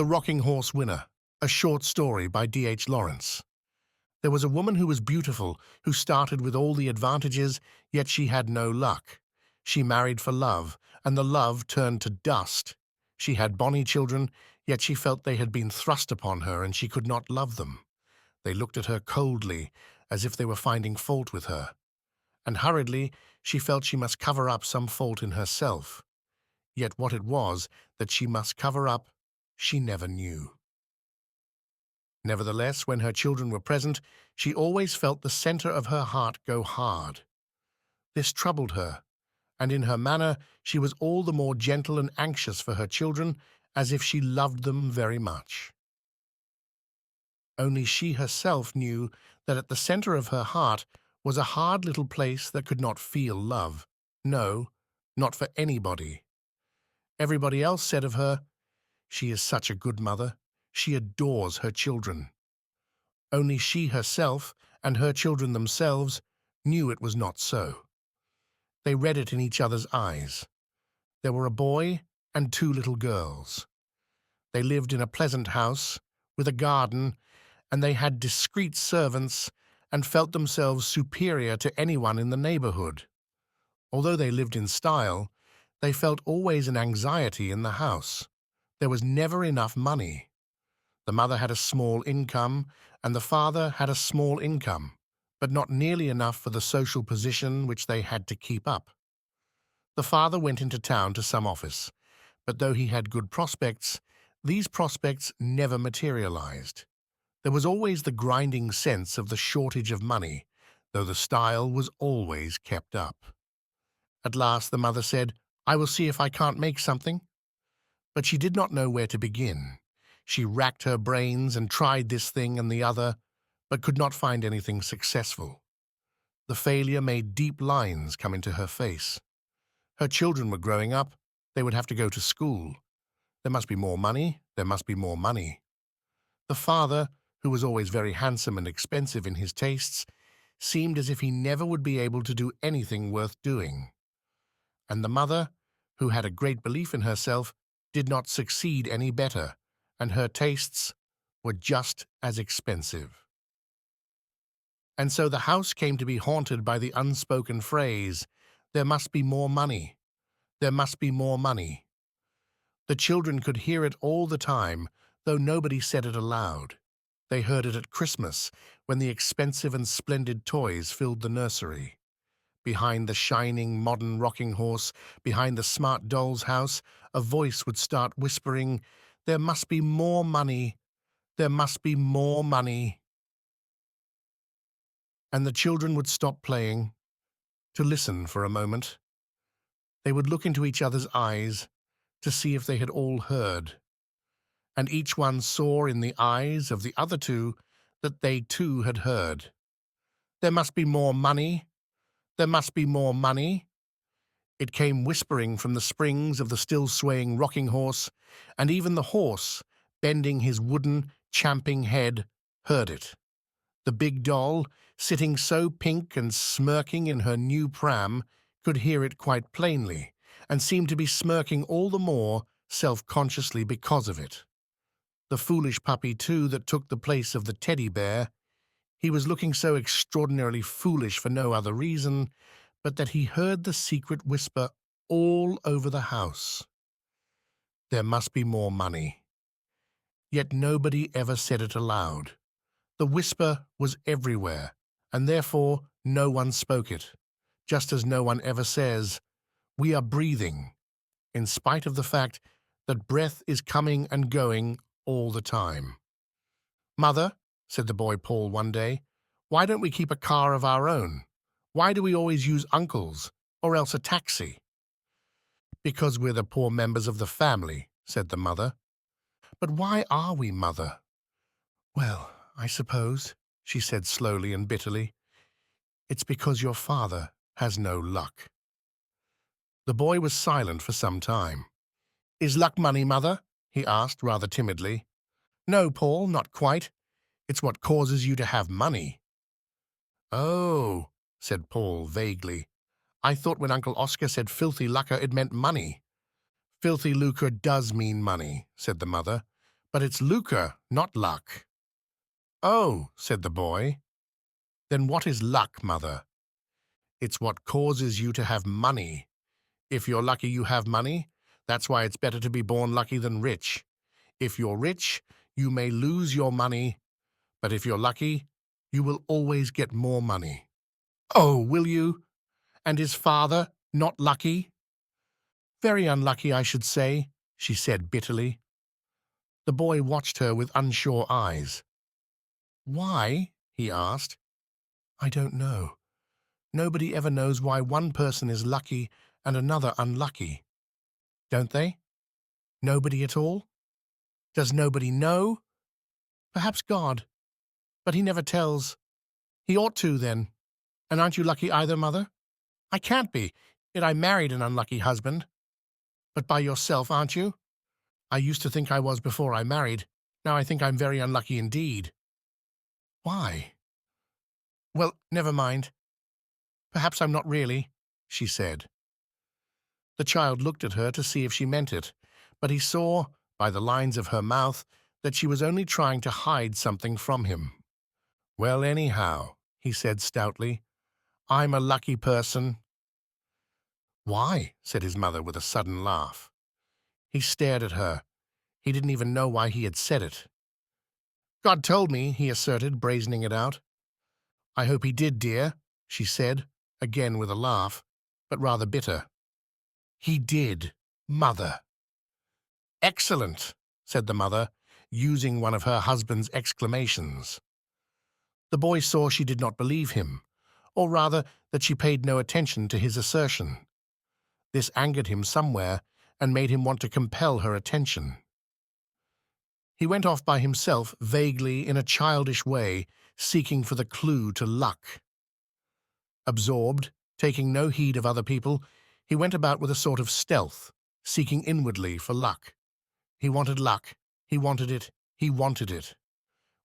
The Rocking Horse Winner, a short story by D.H. Lawrence. There was a woman who was beautiful, who started with all the advantages, yet she had no luck. She married for love, and the love turned to dust. She had bonny children, yet she felt they had been thrust upon her and she could not love them. They looked at her coldly, as if they were finding fault with her. And hurriedly she felt she must cover up some fault in herself. Yet what it was that she must cover up, she never knew. Nevertheless, when her children were present, she always felt the center of her heart go hard. This troubled her, and in her manner she was all the more gentle and anxious for her children, as if she loved them very much. Only she herself knew that at the center of her heart was a hard little place that could not feel love. No, not for anybody. Everybody else said of her, "She is such a good mother. She adores her children." Only she herself, and her children themselves, knew it was not so. They read it in each other's eyes. There were a boy and two little girls. They lived in a pleasant house, with a garden, and they had discreet servants, and felt themselves superior to anyone in the neighborhood. Although they lived in style, they felt always an anxiety in the house. There was never enough money. The mother had a small income, and the father had a small income, but not nearly enough for the social position which they had to keep up. The father went into town to some office, but though he had good prospects, these prospects never materialized. There was always the grinding sense of the shortage of money, though the style was always kept up. At last the mother said, "I will see if I can't make something." But she did not know where to begin. She racked her brains and tried this thing and the other, but could not find anything successful. The failure made deep lines come into her face. Her children were growing up. They would have to go to school. There must be more money. There must be more money. The father, who was always very handsome and expensive in his tastes, seemed as if he never would be able to do anything worth doing. And the mother, who had a great belief in herself, did not succeed any better, and her tastes were just as expensive. And so the house came to be haunted by the unspoken phrase, "There must be more money. There must be more money." The children could hear it all the time, though nobody said it aloud. They heard it at Christmas, when the expensive and splendid toys filled the nursery. Behind the shining modern rocking horse, behind the smart doll's house, a voice would start whispering, "There must be more money. There must be more money." And the children would stop playing to listen for a moment. They would look into each other's eyes to see if they had all heard. And each one saw in the eyes of the other two that they too had heard. "There must be more money. There must be more money." It came whispering from the springs of the still-swaying rocking horse, and even the horse, bending his wooden, champing head, heard it. The big doll, sitting so pink and smirking in her new pram, could hear it quite plainly, and seemed to be smirking all the more self-consciously because of it. The foolish puppy, too, that took the place of the teddy bear, he was looking so extraordinarily foolish for no other reason, but that he heard the secret whisper all over the house. There must be more money. Yet nobody ever said it aloud. The whisper was everywhere, and therefore no one spoke it, just as no one ever says, "We are breathing," in spite of the fact that breath is coming and going all the time. "Mother," said the boy Paul one day, "why don't we keep a car of our own? Why do we always use Uncle's, or else a taxi?" "Because we're the poor members of the family," said the mother. "But why are we, Mother?" "Well, I suppose," she said slowly and bitterly, "it's because your father has no luck." The boy was silent for some time. "Is luck money, Mother?" he asked rather timidly. "No, Paul, not quite. It's what causes you to have money." "Oh," said Paul vaguely. "I thought when Uncle Oscar said filthy lucre it meant money." "Filthy lucre does mean money," said the mother, But it's lucre, not luck. Oh, said the boy. Then what is luck, mother? It's what causes you to have money. If you're lucky you have money, that's why it's better to be born lucky than rich. If you're rich, you may lose your money, but if you're lucky, you will always get more money. Oh, will you? And his father not lucky? Very unlucky, I should say, she said bitterly. The boy watched her with unsure eyes. Why? He asked. I don't know. Nobody ever knows why one person is lucky and another unlucky. Don't they? Nobody at all? Does nobody know? Perhaps God. But he never tells. He ought to, then. And aren't you lucky either, Mother? I can't be, yet I married an unlucky husband. But by yourself, aren't you? I used to think I was before I married. Now I think I'm very unlucky indeed. Why? Well, never mind. Perhaps I'm not really, she said. The child looked at her to see if she meant it, but he saw, by the lines of her mouth, that she was only trying to hide something from him. Well, anyhow, he said stoutly, I'm a lucky person. Why? Said his mother with a sudden laugh. He stared at her. He didn't even know why he had said it. God told me, he asserted, brazening it out. I hope he did, dear, she said, again with a laugh, but rather bitter. He did, Mother. Excellent, said the mother, using one of her husband's exclamations. The boy saw she did not believe him, or rather that she paid no attention to his assertion. This angered him somewhere and made him want to compel her attention. He went off by himself, vaguely, in a childish way, seeking for the clue to luck. Absorbed, taking no heed of other people, he went about with a sort of stealth, seeking inwardly for luck. He wanted luck. He wanted it. He wanted it.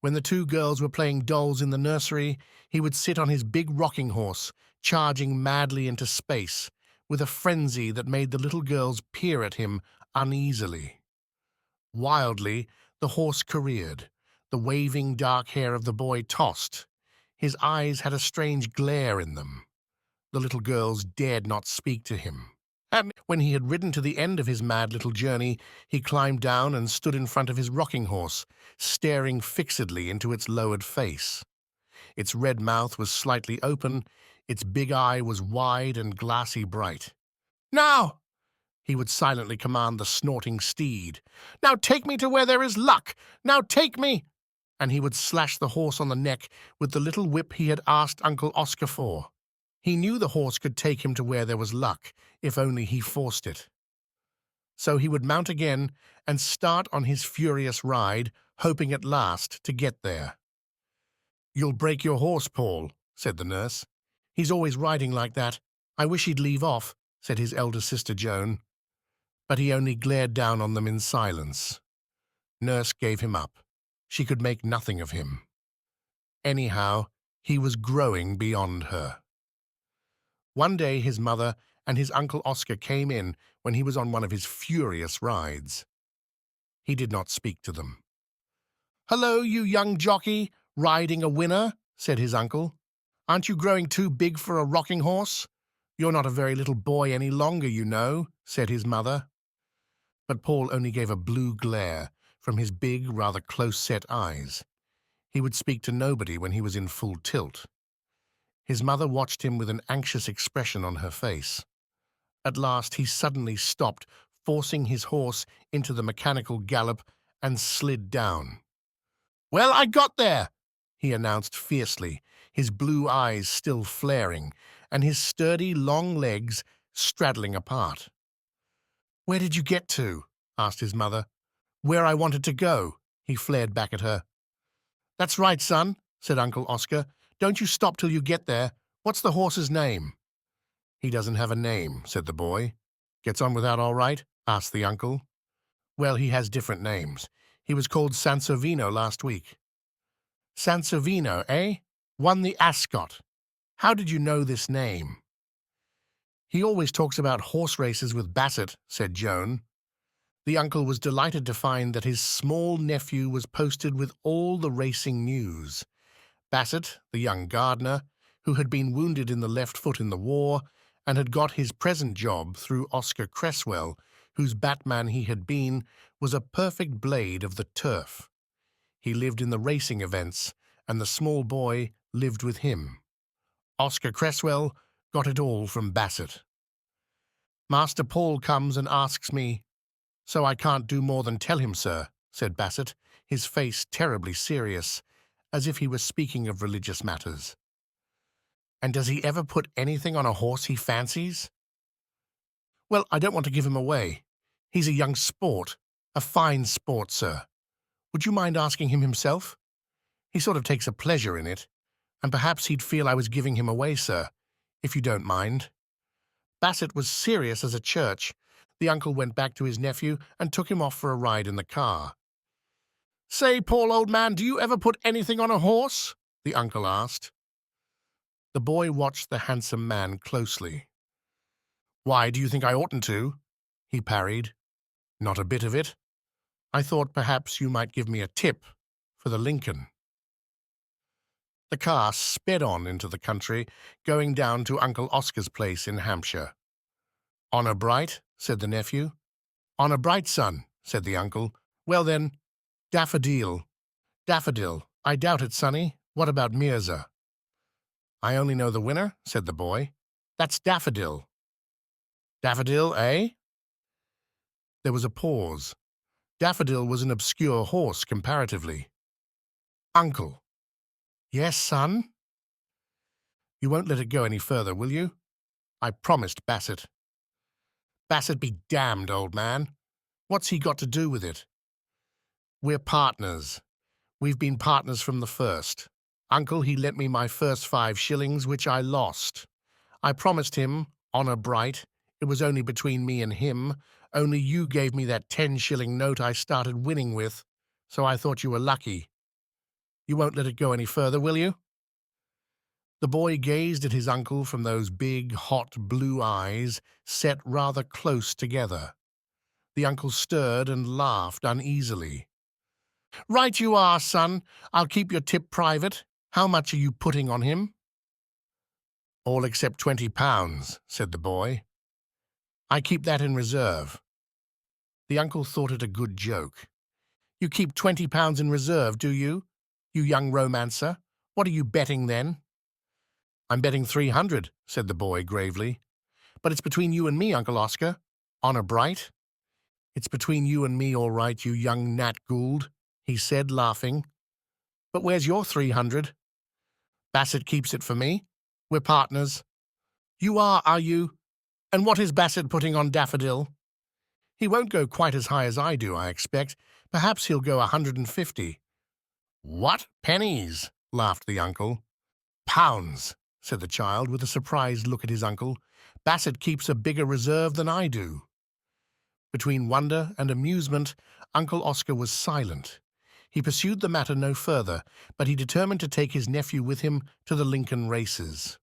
When the two girls were playing dolls in the nursery, he would sit on his big rocking horse, charging madly into space, with a frenzy that made the little girls peer at him uneasily. Wildly, the horse careered. The waving dark hair of the boy tossed. His eyes had a strange glare in them. The little girls dared not speak to him. And when he had ridden to the end of his mad little journey, he climbed down and stood in front of his rocking horse, staring fixedly into its lowered face. Its red mouth was slightly open, its big eye was wide and glassy bright. Now! He would silently command the snorting steed. Now take me to where there is luck! Now take me! And he would slash the horse on the neck with the little whip he had asked Uncle Oscar for. He knew the horse could take him to where there was luck, if only he forced it. So he would mount again and start on his furious ride, hoping at last to get there. You'll break your horse, Paul, said the nurse. He's always riding like that. I wish he'd leave off, said his elder sister Joan. But he only glared down on them in silence. Nurse gave him up. She could make nothing of him. Anyhow, he was growing beyond her. One day his mother and his Uncle Oscar came in when he was on one of his furious rides. He did not speak to them. Hello, you young jockey, riding a winner, said his uncle. Aren't you growing too big for a rocking horse? You're not a very little boy any longer, you know, said his mother. But Paul only gave a blue glare from his big, rather close-set eyes. He would speak to nobody when he was in full tilt. His mother watched him with an anxious expression on her face. At last he suddenly stopped, forcing his horse into the mechanical gallop, and slid down. Well, I got there, he announced fiercely, his blue eyes still flaring, and his sturdy, long legs straddling apart. Where did you get to? Asked his mother. Where I wanted to go, he flared back at her. That's right, son, said Uncle Oscar. Don't you stop till you get there. What's the horse's name? He doesn't have a name, said the boy. Gets on with that all right? Asked the uncle. Well, he has different names. He was called Sansovino last week. Sansovino, eh? Won the Ascot. How did you know this name? He always talks about horse races with Bassett, said Joan. The uncle was delighted to find that his small nephew was posted with all the racing news. Bassett, the young gardener, who had been wounded in the left foot in the war and had got his present job through Oscar Cresswell, whose Batman he had been, was a perfect blade of the turf. He lived in the racing events, and the small boy lived with him. Oscar Cresswell got it all from Bassett. "Master Paul comes and asks me, so I can't do more than tell him, sir," said Bassett, his face terribly serious, as if he was speaking of religious matters. "And does he ever put anything on a horse he fancies?" "Well, I don't want to give him away. He's a young sport, a fine sport, sir. Would you mind asking him himself? He sort of takes a pleasure in it, and perhaps he'd feel I was giving him away, sir, if you don't mind." Bassett was serious as a church. The uncle went back to his nephew and took him off for a ride in the car. "Say, Paul, old man, do you ever put anything on a horse?" the uncle asked. The boy watched the handsome man closely. "Why, do you think I oughtn't to?" he parried. "Not a bit of it. I thought perhaps you might give me a tip for the Lincoln." The car sped on into the country, going down to Uncle Oscar's place in Hampshire. "Honour bright?" said the nephew. "Honour bright, son," said the uncle. "Well then, Daffodil. Daffodil. I doubt it, sonny. What about Mirza?" "I only know the winner," said the boy. "That's Daffodil." "Daffodil, eh?" There was a pause. Daffodil was an obscure horse comparatively. "Uncle." "Yes, son?" "You won't let it go any further, will you?" "I promised Bassett." "Bassett be damned, old man. What's he got to do with it?" "We're partners. We've been partners from the first. Uncle, he lent me my first 5 shillings, which I lost. I promised him, honour bright, it was only between me and him, only you gave me that 10-shilling note I started winning with, so I thought you were lucky. You won't let it go any further, will you?" The boy gazed at his uncle from those big, hot blue eyes set rather close together. The uncle stirred and laughed uneasily. "Right you are, son. I'll keep your tip private. How much are you putting on him?" "All except £20, said the boy. "I keep that in reserve." The uncle thought it a good joke. "You keep £20 in reserve, do you? You young romancer. What are you betting then?" "I'm betting 300, said the boy gravely. "But it's between you and me, Uncle Oscar. Honour bright." "It's between you and me, all right, you young Nat Gould," he said, laughing. "But where's your 300? "Bassett keeps it for me. We're partners." "You are you? And what is Bassett putting on Daffodil?" "He won't go quite as high as I do, I expect. Perhaps he'll go 150. "What? Pennies?" laughed the uncle. "Pounds," said the child, with a surprised look at his uncle. "Bassett keeps a bigger reserve than I do." Between wonder and amusement, Uncle Oscar was silent. He pursued the matter no further, but he determined to take his nephew with him to the Lincoln races.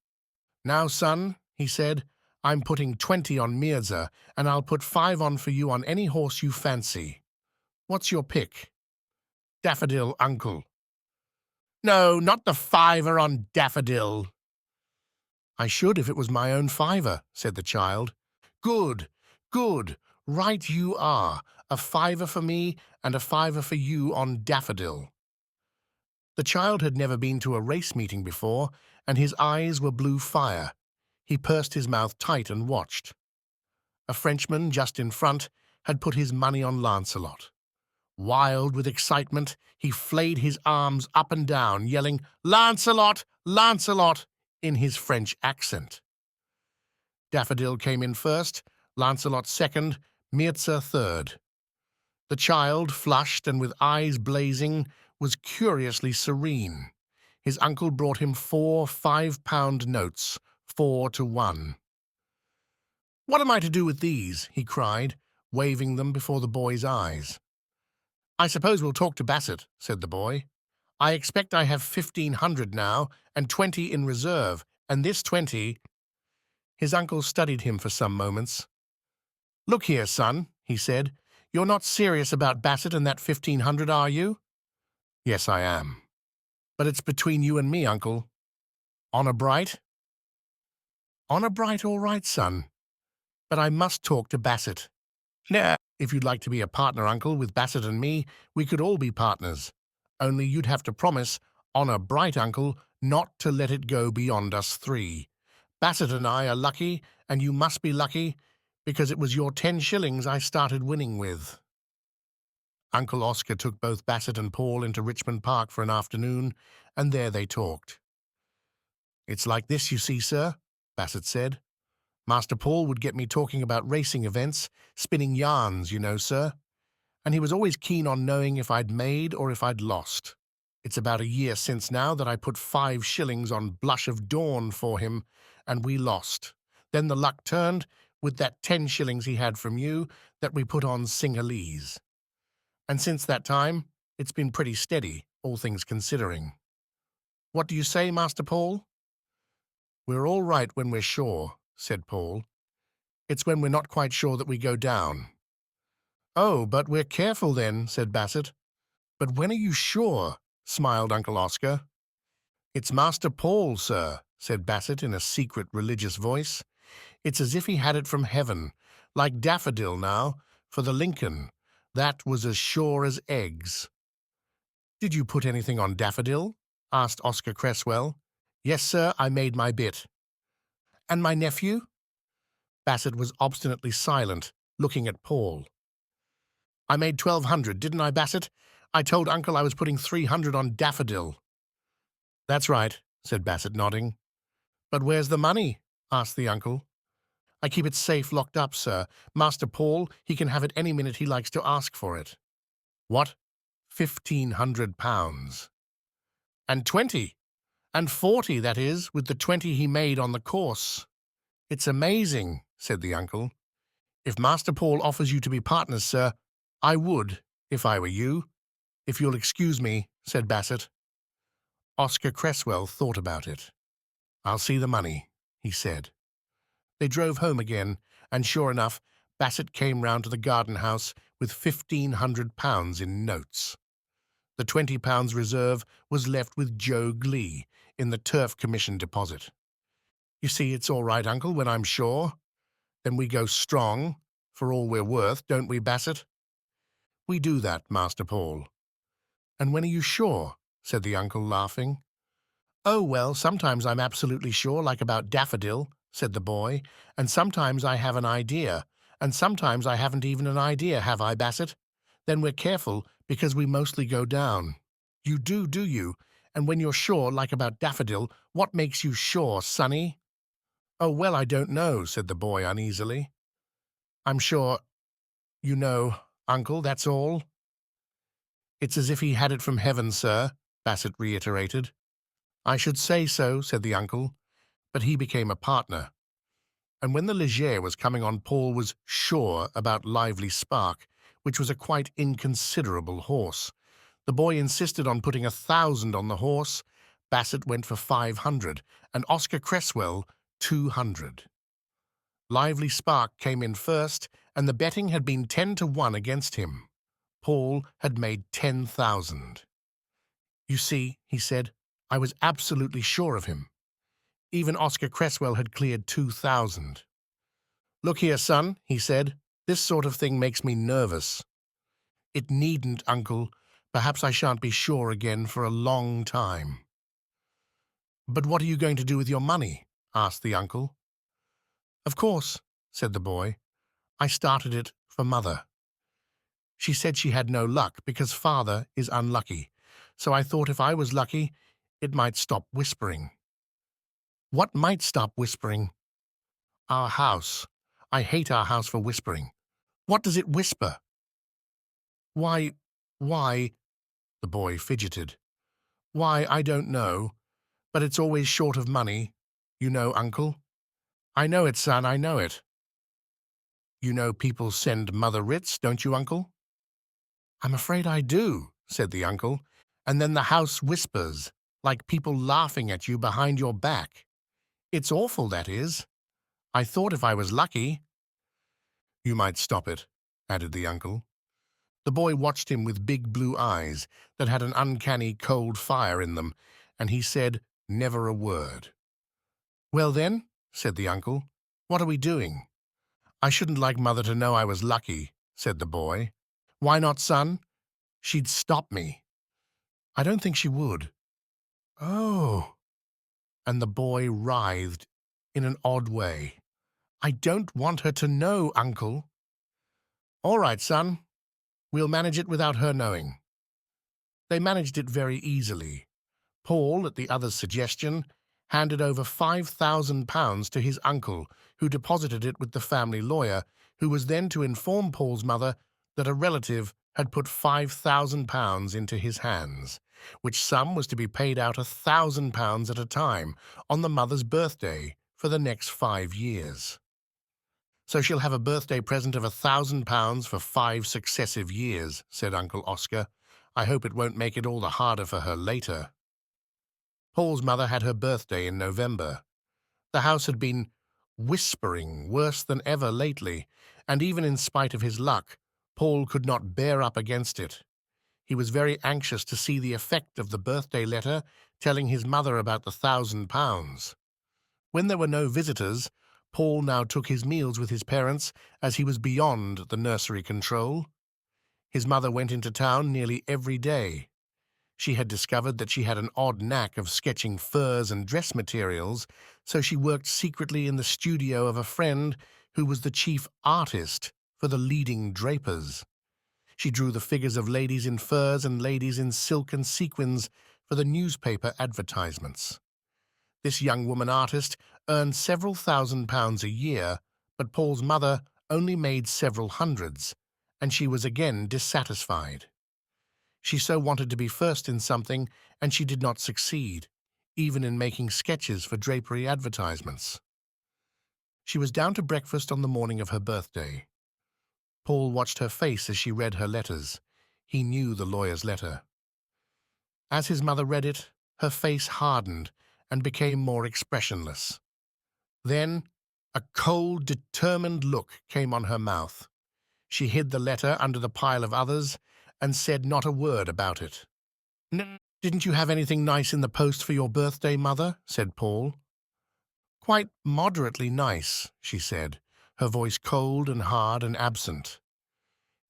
"Now, son," he said, "I'm putting 20 on Mirza, and I'll put 5 on for you on any horse you fancy. What's your pick?" "Daffodil, uncle." "No, not the 5 on Daffodil." "I should if it was my own 5, said the child. "Good, good. Right you are. A 5 for me and a 5 for you on Daffodil." The child had never been to a race meeting before, and his eyes were blue fire. He pursed his mouth tight and watched. A Frenchman just in front had put his money on Lancelot. Wild with excitement, he flayed his arms up and down, yelling, "Lancelot! Lancelot!" in his French accent. Daffodil came in first, Lancelot second, Mirza third. The child, flushed and with eyes blazing, was curiously serene. His uncle brought him 4 5-pound notes, 4 to 1. "What am I to do with these?" he cried, waving them before the boy's eyes. "I suppose we'll talk to Bassett," said the boy. "I expect I have 1,500 now, and 20 in reserve, and this 20—" His uncle studied him for some moments. "Look here, son," he said, You're not serious about Bassett and that 1,500, are you? Yes, I am. But it's between you and me, Uncle. Honor bright? Honor bright, all right, son. But I must talk to Bassett. Nah. If you'd like to be a partner, Uncle, with Bassett and me, we could all be partners. Only you'd have to promise, honor bright, Uncle, not to let it go beyond us three. Bassett and I are lucky, and you must be lucky, because it was your 10 shillings I started winning with. Uncle Oscar took both Bassett and Paul into Richmond Park for an afternoon, and there they talked. It's like this, you see, sir, Bassett said. Master Paul would get me talking about racing events, spinning yarns, you know, sir. And he was always keen on knowing if I'd made or if I'd lost. It's about a year since now that I put 5 shillings on Blush of Dawn for him, and we lost. Then the luck turned with that 10 shillings he had from you that we put on Sinhalese. And since that time, it's been pretty steady, all things considering. What do you say, Master Paul? We're all right when we're sure, said Paul. It's when we're not quite sure that we go down. Oh, but we're careful then, said Bassett. But when are you sure? Smiled Uncle Oscar. It's Master Paul, sir, said Bassett in a secret religious voice. It's as if he had it from heaven, like Daffodil now, for the Lincoln. That was as sure as eggs. Did you put anything on Daffodil? Asked Oscar Cresswell. Yes, sir, I made my bit. And my nephew? Bassett was obstinately silent, looking at Paul. I made 1,200, didn't I, Bassett? I told Uncle I was putting 300 on Daffodil. That's right, said Bassett, nodding. But where's the money? Asked the uncle. I keep it safe locked up, sir. Master Paul, he can have it any minute he likes to ask for it. What? £1,500. And 20. And 40, that is, with the 20 he made on the course. It's amazing, said the uncle. If Master Paul offers you to be partners, sir, I would, if I were you. If you'll excuse me, said Bassett. Oscar Cresswell thought about it. I'll see the money, he said. They drove home again, and sure enough, Bassett came round to the garden house with £1,500 in notes. The £20 reserve was left with Joe Glee in the Turf Commission deposit. You see, it's all right, Uncle, when I'm sure. Then we go strong, for all we're worth, don't we, Bassett? We do that, Master Paul. And when are you sure? Said the uncle, laughing. Oh, well, sometimes I'm absolutely sure, like about Daffodil, said the boy, and sometimes I have an idea, and sometimes I haven't even an idea, have I, Bassett? Then we're careful, because we mostly go down. You do you? And when you're sure, like about Daffodil, what makes you sure, sonny? Oh, well, I don't know, said the boy uneasily. I'm sure, you know, Uncle, that's all. It's as if he had it from heaven, sir, Bassett reiterated. I should say so, said the uncle, but he became a partner. And when the Ligier was coming on, Paul was sure about Lively Spark, which was a quite inconsiderable horse. The boy insisted on putting 1,000 on the horse. Bassett went for 500, and Oscar Cresswell 200. Lively Spark came in first, and the betting had been 10-1 against him. Paul had made 10,000. You see, he said, I was absolutely sure of him. Even Oscar Cresswell had cleared 2,000. Look here, son, he said, this sort of thing makes me nervous. It needn't, Uncle. Perhaps I shan't be sure again for a long time. But what are you going to do with your money? Asked the uncle. Of course, said the boy. I started it for Mother. She said she had no luck because Father is unlucky, so I thought if I was lucky, it might stop whispering. What might stop whispering? Our house. I hate our house for whispering. What does it whisper? Why, the boy fidgeted. Why, I don't know, but it's always short of money. You know, Uncle? I know it, son, I know it. You know people send Mother writs, don't you, Uncle? I'm afraid I do, said the uncle, and then the house whispers, like people laughing at you behind your back. It's awful, that is. I thought if I was lucky— You might stop it, added the uncle. The boy watched him with big blue eyes that had an uncanny cold fire in them, and he said never a word. "Well then," said the uncle, "what are we doing?" "I shouldn't like Mother to know I was lucky," said the boy. "Why not, son?" "She'd stop me." "I don't think she would." "Oh." And the boy writhed in an odd way. "I don't want her to know, uncle." "All right, son. We'll manage it without her knowing." They managed it very easily. Paul, at the other's suggestion, handed over £5,000 to his uncle, who deposited it with the family lawyer, who was then to inform Paul's mother that a relative had put £5,000 into his hands, which sum was to be paid out £1,000 at a time on the mother's birthday for the next 5 years. "So she'll have a birthday present of £1,000 for 5 successive years," said Uncle Oscar. "I hope it won't make it all the harder for her later." Paul's mother had her birthday in November. The house had been whispering worse than ever lately, and even in spite of his luck, Paul could not bear up against it. He was very anxious to see the effect of the birthday letter telling his mother about the £1,000. When there were no visitors, Paul now took his meals with his parents, as he was beyond the nursery control. His mother went into town nearly every day. She had discovered that she had an odd knack of sketching furs and dress materials, so she worked secretly in the studio of a friend who was the chief artist for the leading drapers. She drew the figures of ladies in furs and ladies in silk and sequins for the newspaper advertisements. This young woman artist earned several £1,000s a year, but Paul's mother only made several hundreds, and she was again dissatisfied. She so wanted to be first in something, and she did not succeed, even in making sketches for drapery advertisements. She was down to breakfast on the morning of her birthday. Paul watched her face as she read her letters. He knew the lawyer's letter. As his mother read it, her face hardened and became more expressionless. Then a cold, determined look came on her mouth. She hid the letter under the pile of others and said not a word about it. "Didn't you have anything nice in the post for your birthday, Mother?" said Paul. "Quite moderately nice," she said, her voice cold and hard and absent.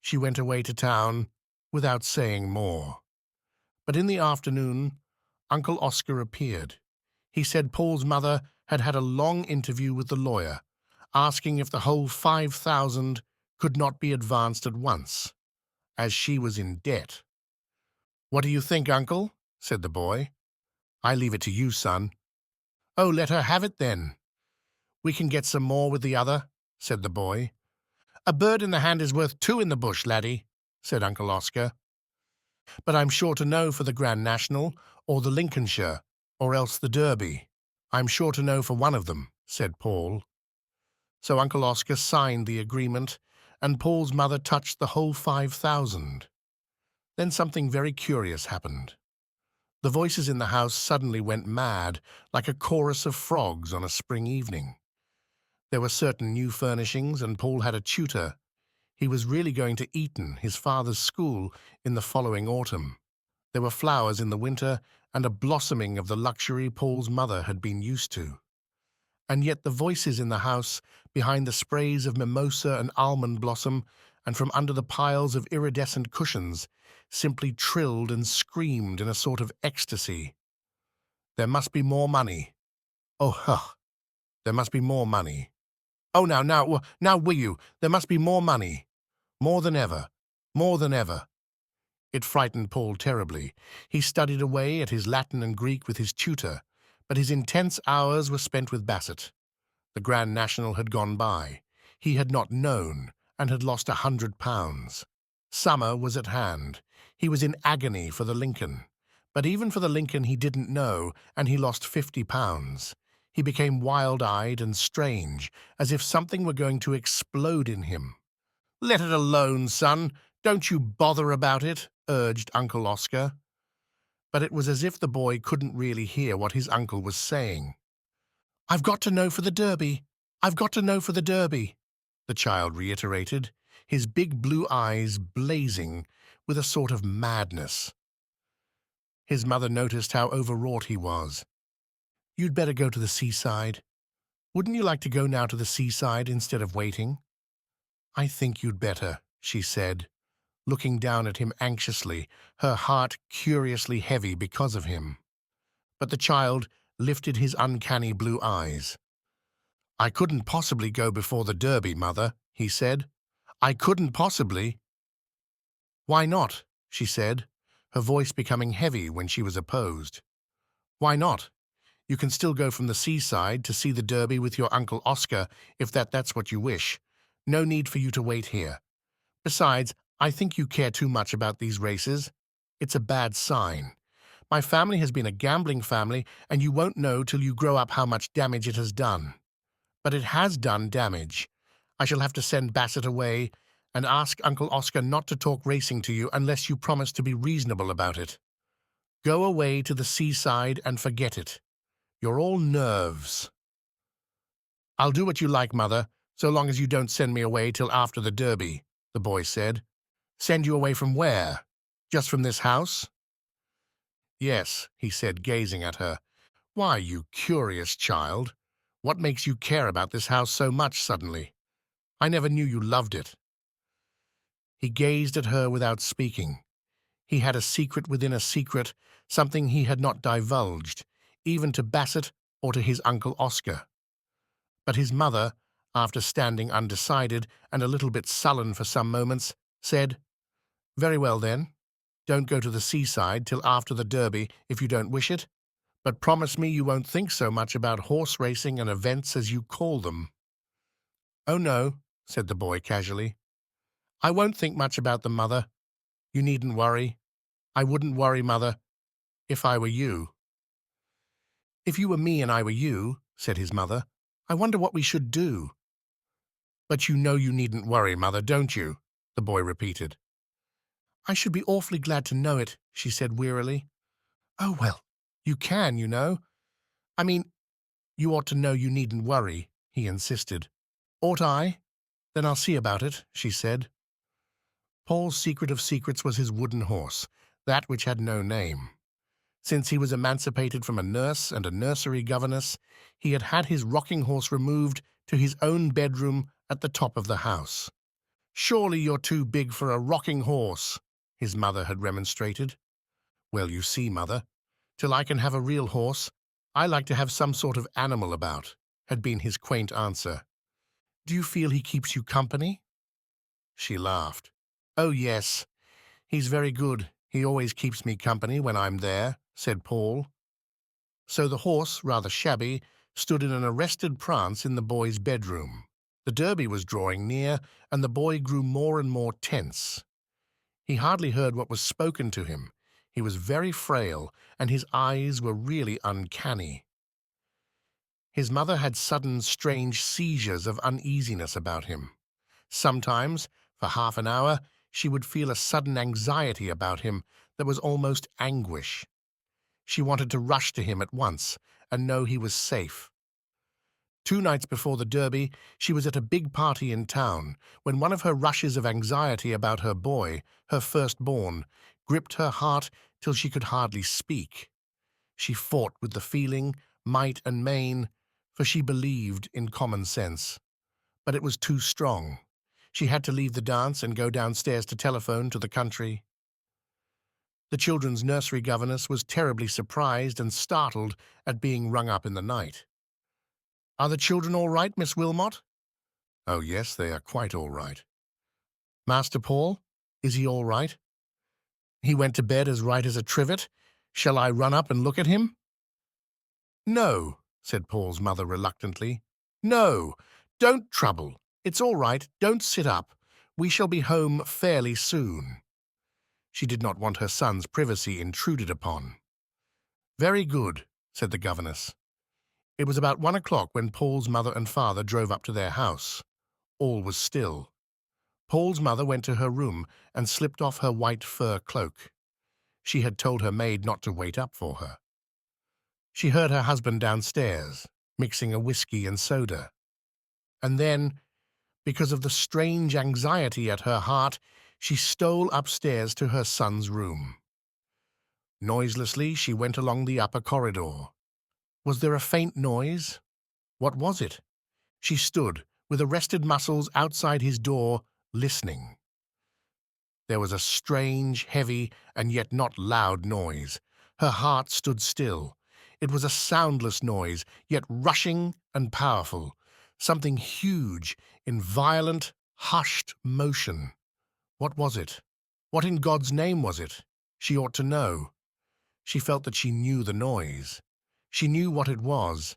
She went away to town without saying more. But in the afternoon, Uncle Oscar appeared. He said Paul's mother had had a long interview with the lawyer, asking if the whole 5,000 could not be advanced at once, as she was in debt. "What do you think, Uncle?" said the boy. "I leave it to you, son." "Oh, let her have it then. We can get some more with the other," said the boy. "A bird in the hand is worth 2 in the bush, laddie," said Uncle Oscar. "But I'm sure to know for the Grand National, or the Lincolnshire, or else the Derby. I'm sure to know for one of them," said Paul. So Uncle Oscar signed the agreement, and Paul's mother touched the whole 5,000. Then something very curious happened. The voices in the house suddenly went mad, like a chorus of frogs on a spring evening. There were certain new furnishings, and Paul had a tutor. He was really going to Eton, his father's school, in the following autumn. There were flowers in the winter, and a blossoming of the luxury Paul's mother had been used to. And yet the voices in the house, behind the sprays of mimosa and almond blossom, and from under the piles of iridescent cushions, simply trilled and screamed in a sort of ecstasy. There must be more money. Oh, huh. There must be more money. Oh, now, will you? There must be more money. More than ever. More than ever. It frightened Paul terribly. He studied away at his Latin and Greek with his tutor, but his intense hours were spent with Bassett. The Grand National had gone by. He had not known, and had lost £100. Summer was at hand. He was in agony for the Lincoln. But even for the Lincoln he didn't know, and he lost £50. He became wild-eyed and strange, as if something were going to explode in him. "Let it alone, son. Don't you bother about it," urged Uncle Oscar. But it was as if the boy couldn't really hear what his uncle was saying. "I've got to know for the Derby. I've got to know for the Derby," the child reiterated. his big blue eyes blazing with a sort of madness. His mother noticed how overwrought he was. "You'd better go to the seaside. Wouldn't you like to go now to the seaside instead of waiting?" "I think you'd better," she said, looking down at him anxiously, her heart curiously heavy because of him. But the child lifted his uncanny blue eyes. "I couldn't possibly go before the Derby, Mother," he said. "I couldn't possibly." "Why not?" she said, her voice becoming heavy when she was opposed. "Why not? You can still go from the seaside to see the Derby with your Uncle Oscar if that's what you wish. No need for you to wait here. Besides, I think you care too much about these races. It's a bad sign. My family has been a gambling family, and you won't know till you grow up how much damage it has done. But it has done damage. I shall have to send Bassett away and ask Uncle Oscar not to talk racing to you unless you promise to be reasonable about it. Go away to the seaside and forget it. You're all nerves." "I'll do what you like, Mother, so long as you don't send me away till after the Derby," the boy said. "Send you away from where? Just from this house?" "Yes," he said, gazing at her. "Why, you curious child? What makes you care about this house so much suddenly? I never knew you loved it." He gazed at her without speaking. He had a secret within a secret, something he had not divulged, even to Bassett or to his Uncle Oscar. But his mother, after standing undecided and a little bit sullen for some moments, said, "Very well, then. Don't go to the seaside till after the Derby if you don't wish it, but promise me you won't think so much about horse racing and events as you call them." "Oh, no," said the boy casually. "I won't think much about them, Mother. You needn't worry. I wouldn't worry, Mother, if I were you." "If you were me and I were you," said his mother, "I wonder what we should do." "But you know you needn't worry, Mother, don't you?" the boy repeated. "I should be awfully glad to know it," she said wearily. "Oh, well, you can, you know. I mean, you ought to know you needn't worry," he insisted. "Ought I? Then I'll see about it," she said. Paul's secret of secrets was his wooden horse, that which had no name. Since he was emancipated from a nurse and a nursery governess, he had had his rocking horse removed to his own bedroom at the top of the house. "Surely you're too big for a rocking horse," his mother had remonstrated. "Well, you see, Mother, till I can have a real horse, I like to have some sort of animal about," had been his quaint answer. "Do you feel he keeps you company?" She laughed. "Oh, yes. He's very good. He always keeps me company when I'm there," said Paul. So the horse, rather shabby, stood in an arrested prance in the boy's bedroom. The Derby was drawing near, and the boy grew more and more tense. He hardly heard what was spoken to him. He was very frail, and his eyes were really uncanny. His mother had sudden, strange seizures of uneasiness about him. Sometimes, for half an hour, she would feel a sudden anxiety about him that was almost anguish. She wanted to rush to him at once and know he was safe. 2 nights before the Derby, she was at a big party in town when one of her rushes of anxiety about her boy, her firstborn, gripped her heart till she could hardly speak. She fought with the feeling, might and main, for she believed in common sense. But it was too strong. She had to leave the dance and go downstairs to telephone to the country. The children's nursery governess was terribly surprised and startled at being rung up in the night. "Are the children all right, Miss Wilmot?" "Oh, yes, they are quite all right." "Master Paul, is he all right? He went to bed as right as a trivet. Shall I run up and look at him?" "No," said Paul's mother reluctantly. "No, don't trouble. It's all right. Don't sit up. We shall be home fairly soon." She did not want her son's privacy intruded upon. "Very good," said the governess. It was about 1 o'clock when Paul's mother and father drove up to their house. All was still. Paul's mother went to her room and slipped off her white fur cloak. She had told her maid not to wait up for her. She heard her husband downstairs, mixing a whiskey and soda. And then, Because of the strange anxiety at her heart, she stole upstairs to her son's room. Noiselessly, she went along the upper corridor. Was there a faint noise? What was it? She stood, with arrested muscles outside his door, listening. There was a strange, heavy, and yet not loud noise. Her heart stood still. It was a soundless noise, yet rushing and powerful. Something huge, in violent, hushed motion. What was it? What in God's name was it? She ought to know. She felt that she knew the noise. She knew what it was,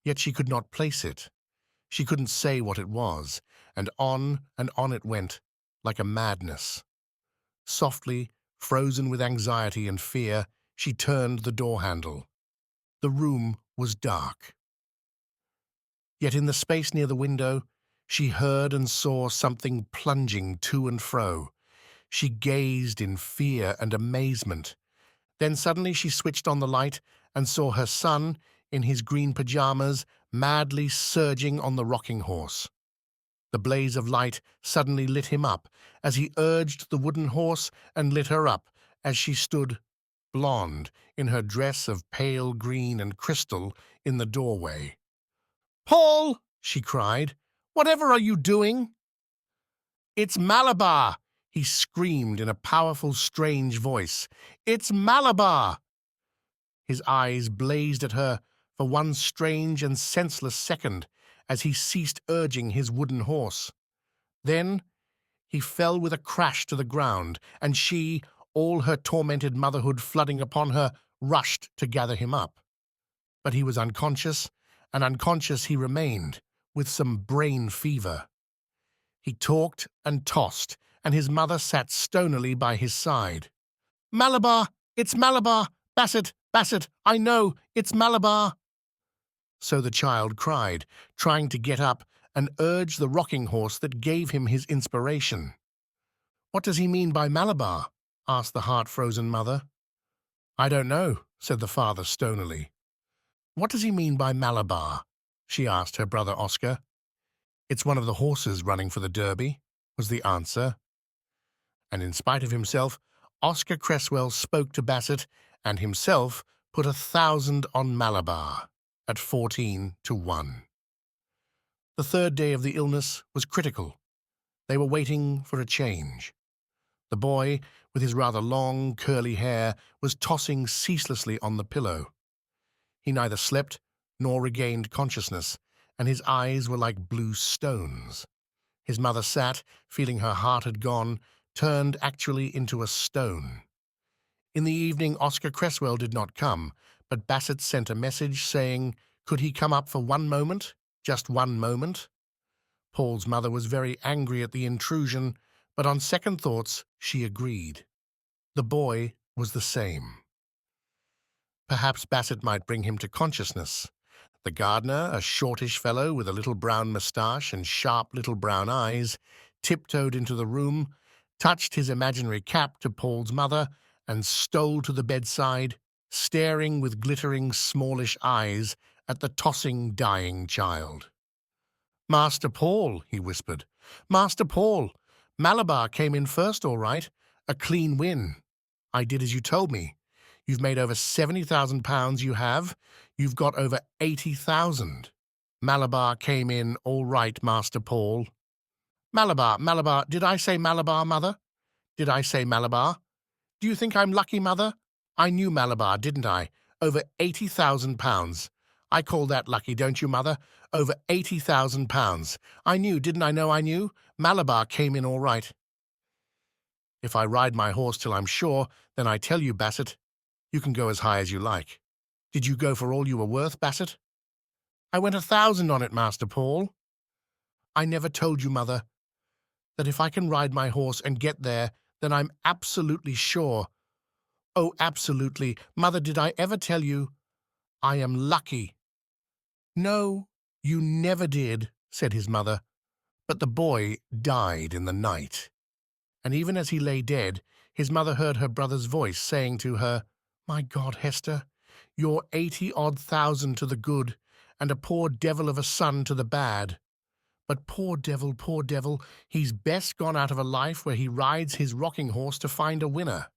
yet she could not place it. She couldn't say what it was, and on it went, like a madness. Softly, frozen with anxiety and fear, she turned the door handle. The room was dark. Yet in the space near the window, she heard and saw something plunging to and fro. She gazed in fear and amazement. Then suddenly she switched on the light and saw her son, in his green pajamas, madly surging on the rocking horse. The blaze of light suddenly lit him up as he urged the wooden horse and lit her up as she stood, blonde, in her dress of pale green and crystal, in the doorway. "Paul!" she cried. "Whatever are you doing?" "It's Malabar!" he screamed in a powerful, strange voice. "It's Malabar!" His eyes blazed at her for one strange and senseless second as he ceased urging his wooden horse. Then he fell with a crash to the ground, and she, all her tormented motherhood flooding upon her, rushed to gather him up. But he was unconscious, and unconscious he remained, with some brain fever. He talked and tossed, and his mother sat stonily by his side. "Malabar! It's Malabar! Bassett! Bassett! I know! It's Malabar!" So the child cried, trying to get up and urge the rocking horse that gave him his inspiration. "What does he mean by Malabar?" asked the heart-frozen mother. "I don't know," said the father stonily. "What does he mean by Malabar?" she asked her brother Oscar. "It's one of the horses running for the Derby," was the answer. And in spite of himself, Oscar Cresswell spoke to Bassett and himself put 1,000 on Malabar at 14-1. The third day of the illness was critical. They were waiting for a change. The boy, with his rather long, curly hair, was tossing ceaselessly on the pillow. He neither slept nor regained consciousness, and his eyes were like blue stones. His mother sat, feeling her heart had gone, turned actually into a stone. In the evening, Oscar Cresswell did not come, but Bassett sent a message saying, could he come up for one moment, just one moment? Paul's mother was very angry at the intrusion, but on second thoughts she agreed. The boy was the same. Perhaps Bassett might bring him to consciousness. The gardener, a shortish fellow with a little brown moustache and sharp little brown eyes, tiptoed into the room, touched his imaginary cap to Paul's mother, and stole to the bedside, staring with glittering smallish eyes at the tossing, dying child. "Master Paul," he whispered. "Master Paul, Malabar came in first all right. A clean win. I did as you told me. You've made over £70,000, you have. You've got over 80,000. Malabar came in all right, Master Paul." Malabar, did I say Malabar, Mother? Did I say Malabar? Do you think I'm lucky, Mother? I knew Malabar, didn't I? Over £80,000. I call that lucky, don't you, Mother? Over £80,000. I knew, didn't I know I knew? Malabar came in all right. If I ride my horse till I'm sure, then I tell you, Bassett, you can go as high as you like. Did you go for all you were worth, Bassett? I went 1,000 on it, Master Paul. I never told you, Mother, that if I can ride my horse and get there, then I'm absolutely sure. Oh, absolutely. Mother, did I ever tell you I am lucky? No, you never did, said his mother. But the boy died in the night. And even as he lay dead, his mother heard her brother's voice saying to her, "My God, Hester, you're 80-odd thousand to the good, and a poor devil of a son to the bad. But poor devil, he's best gone out of a life where he rides his rocking horse to find a winner.